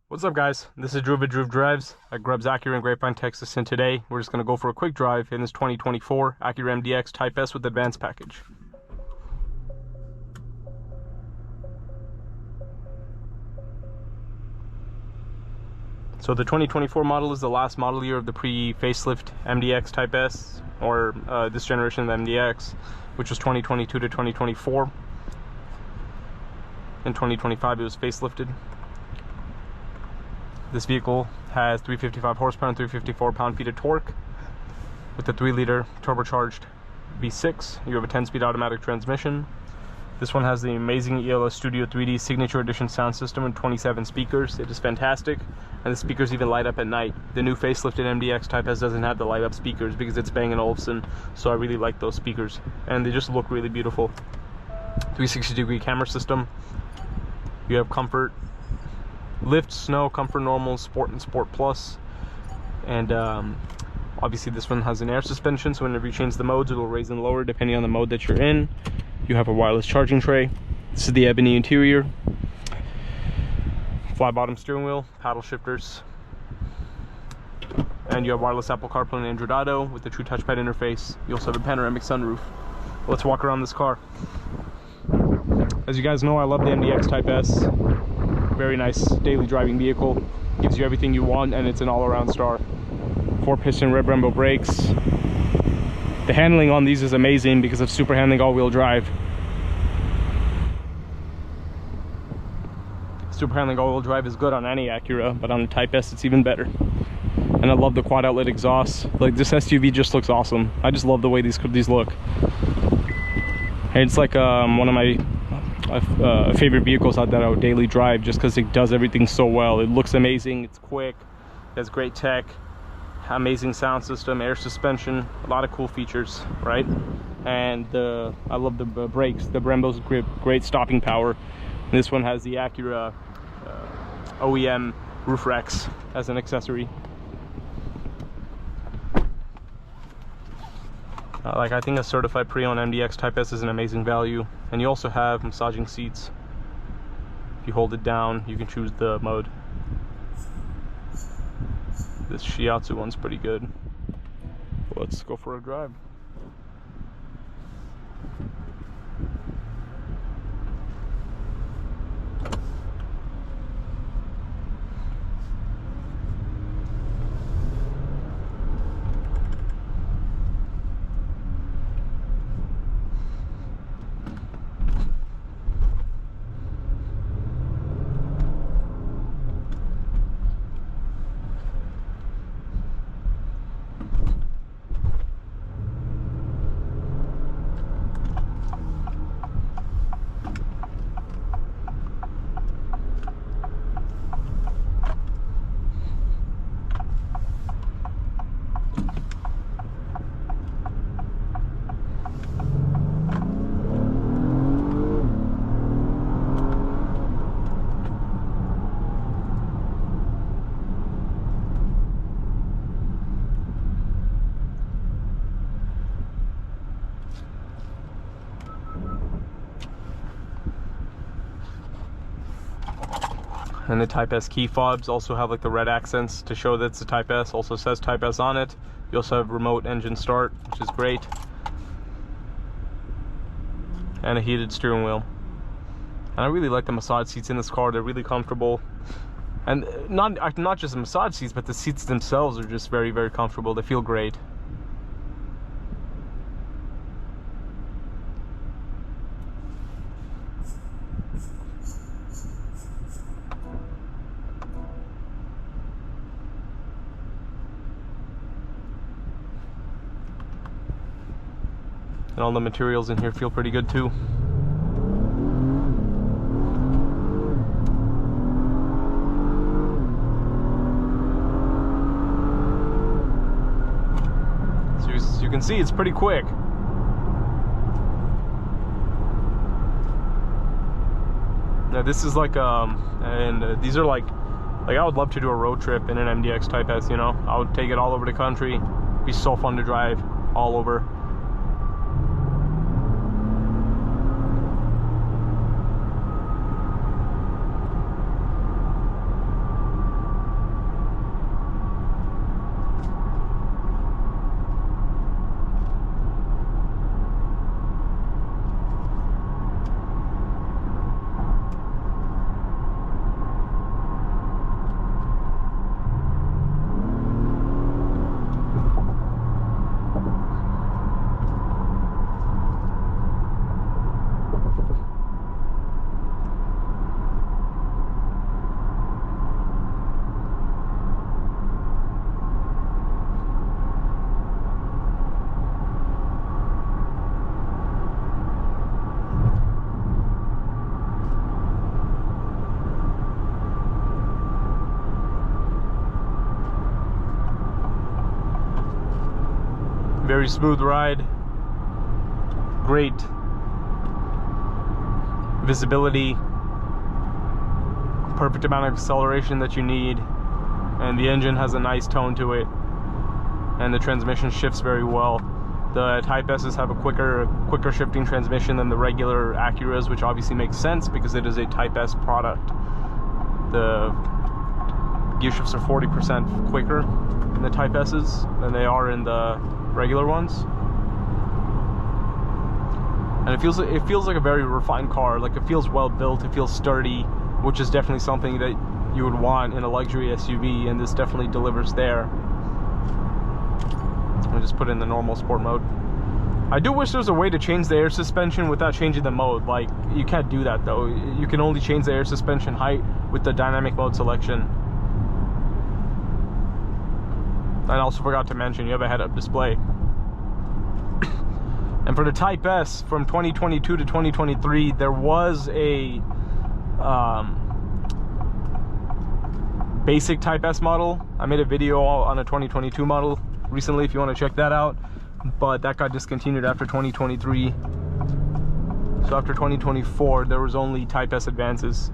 What's up, guys? This is Drew Drives at Grubbs Acura in Grapevine, Texas, and today we're just going to go for a quick drive in this 2024 Acura MDX Type S with Advanced package. So the 2024 model is the last model year of the pre-facelift MDX Type S, or this generation of the MDX, which was 2022 to 2024. In 2025 it was facelifted. This vehicle has 355 horsepower and 354 pound-feet of torque with a 3-liter turbocharged V6. You have a 10-speed automatic transmission. This one has the amazing ELS Studio 3D Signature Edition sound system and 27 speakers. It is fantastic, and the speakers even light up at night. The new facelifted MDX Type S doesn't have the light up speakers because it's Bang & Olufsen, so I really like those speakers, and they just look really beautiful. 360-degree camera system. You have comfort, lift, snow, comfort, normal, sport, and sport plus. And obviously this one has an air suspension, so whenever you change the modes, it'll raise and lower depending on the mode that you're in. You have a wireless charging tray. This is the ebony interior. Fly bottom steering wheel, paddle shifters. And you have wireless Apple CarPlay and Android Auto with the true touchpad interface. You also have a panoramic sunroof. Let's walk around this car. As you guys know, I love the MDX Type S. Very nice daily driving vehicle. Gives you everything you want, and it's an all-around star. 4-piston red Brembo brakes. The handling on these is amazing because of super handling all-wheel drive. Super handling all-wheel drive is good on any Acura, but on the Type S it's even better. And I love the quad outlet exhaust. Like, this SUV just looks awesome. I just love the way these look. And it's like one of my favorite vehicles out that I would daily drive, just because it does everything so well. It looks amazing, it's quick, it has great tech, amazing sound system, air suspension, a lot of cool features, right? And I love the brakes. The Brembo's great stopping power. And this one has the Acura OEM roof racks as an accessory. I think a certified pre-owned MDX Type S is an amazing value. And you also have massaging seats. If you hold it down, you can choose the mode. This Shiatsu one's pretty good. Let's go for a drive. And the Type S key fobs also have like the red accents to show that it's a Type S. Also says Type S on it. You also have remote engine start, which is great. And a heated steering wheel. And I really like the massage seats in this car. They're really comfortable. And not just the massage seats, but the seats themselves are just very, very comfortable. They feel great. And all the materials in here feel pretty good too. So as you can see, it's pretty quick. Now this is like these are like I would love to do a road trip in an MDX Type S, you know. I would take it all over the country. It'd be so fun to drive all over. Very smooth ride, great visibility, perfect amount of acceleration that you need, and the engine has a nice tone to it, and the transmission shifts very well. The Type S's have a quicker shifting transmission than the regular Acuras, which obviously makes sense because it is a Type S product. The gear shifts are 40% quicker in the Type S's than they are in the regular ones, and it feels like a very refined car. Like, it feels well built, it feels sturdy, which is definitely something that you would want in a luxury SUV, and this definitely delivers there. I'll just put it in the normal sport mode. I do wish there was a way to change the air suspension without changing the mode. Like, you can't do that though. You can only change the air suspension height with the dynamic mode selection. I also forgot to mention, you have a head-up display. And for the Type S, from 2022 to 2023, there was a basic Type S model. I made a video on a 2022 model recently if you want to check that out, but that got discontinued after 2023. So after 2024, there was only Type S Advances.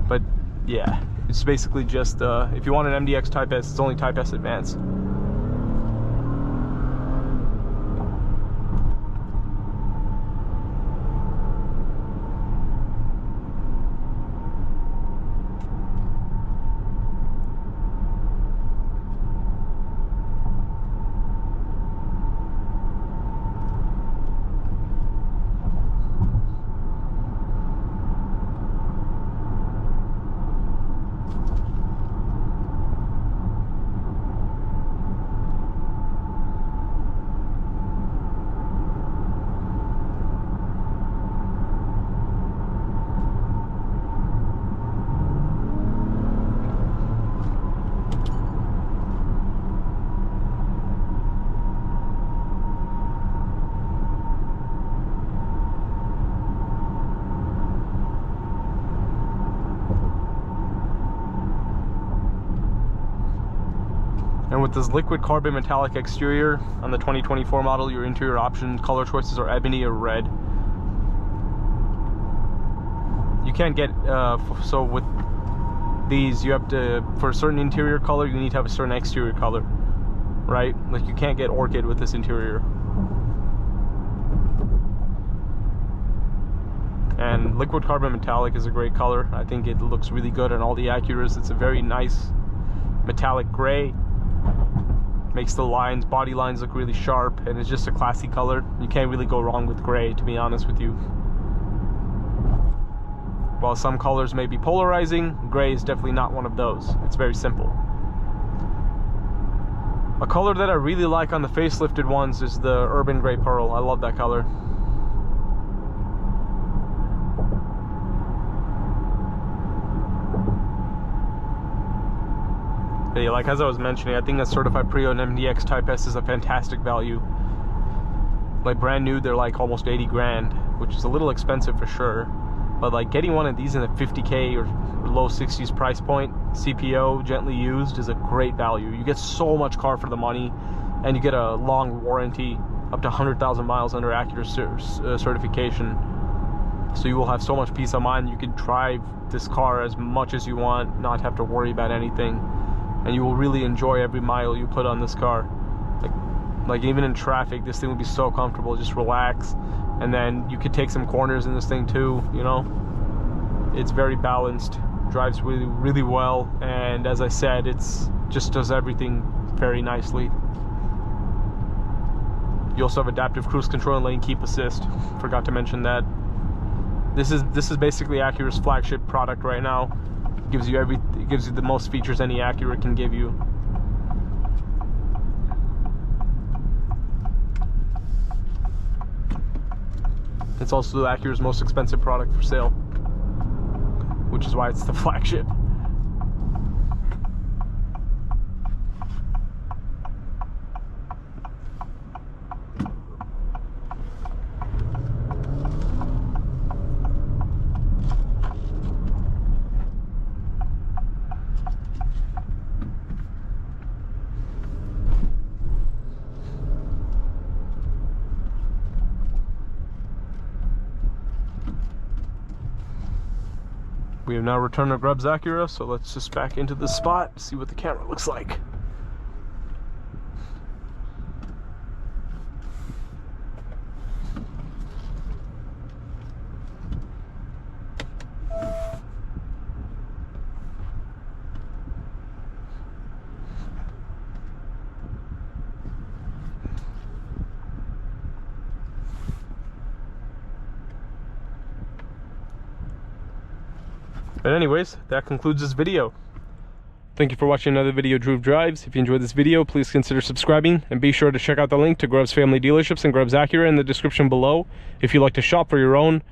But yeah, it's basically just, if you want an MDX Type S, it's only Type S Advance. And with this liquid carbon metallic exterior on the 2024 model, your interior option color choices are ebony or red. You can't get, so with these, you have to, for a certain interior color, you need to have a certain exterior color, right? Like, you can't get orchid with this interior. And liquid carbon metallic is a great color. I think it looks really good on all the Acuras. It's a very nice metallic gray. Makes the lines, body lines, look really sharp, and it's just a classy color. You can't really go wrong with gray, to be honest with you. While some colors may be polarizing, gray is definitely not one of those. It's very simple. A color that I really like on the facelifted ones is the Urban Gray Pearl. I love that color. But yeah, like as I was mentioning, I think a certified pre-owned MDX Type S is a fantastic value. Like, brand new, they're like almost 80 grand, which is a little expensive for sure. But like, getting one of these in the 50K or low 60s price point, CPO, gently used, is a great value. You get so much car for the money, and you get a long warranty, up to 100,000 miles under Acura certification. So you will have so much peace of mind. You can drive this car as much as you want, not have to worry about anything. And you will really enjoy every mile you put on this car. Like even in traffic, this thing will be so comfortable. Just relax, and then you could take some corners in this thing too, you know. It's very balanced, drives really, really well, and as I said, it's just does everything very nicely. You also have adaptive cruise control and lane keep assist. Forgot to mention that. This is basically Acura's flagship product right now. It gives you the most features any Acura can give you. It's also Acura's most expensive product for sale, which is why it's the flagship. We have now returned to Grubbs Acura, so let's just back into the spot, see what the camera looks like. But anyways, that concludes this video. Thank you for watching another video, Droove Drives. If you enjoyed this video, please consider subscribing, and be sure to check out the link to Grubbs Family Dealerships and Grubbs Acura in the description below if you'd like to shop for your own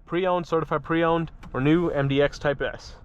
pre-owned, certified pre-owned, or new MDX Type S.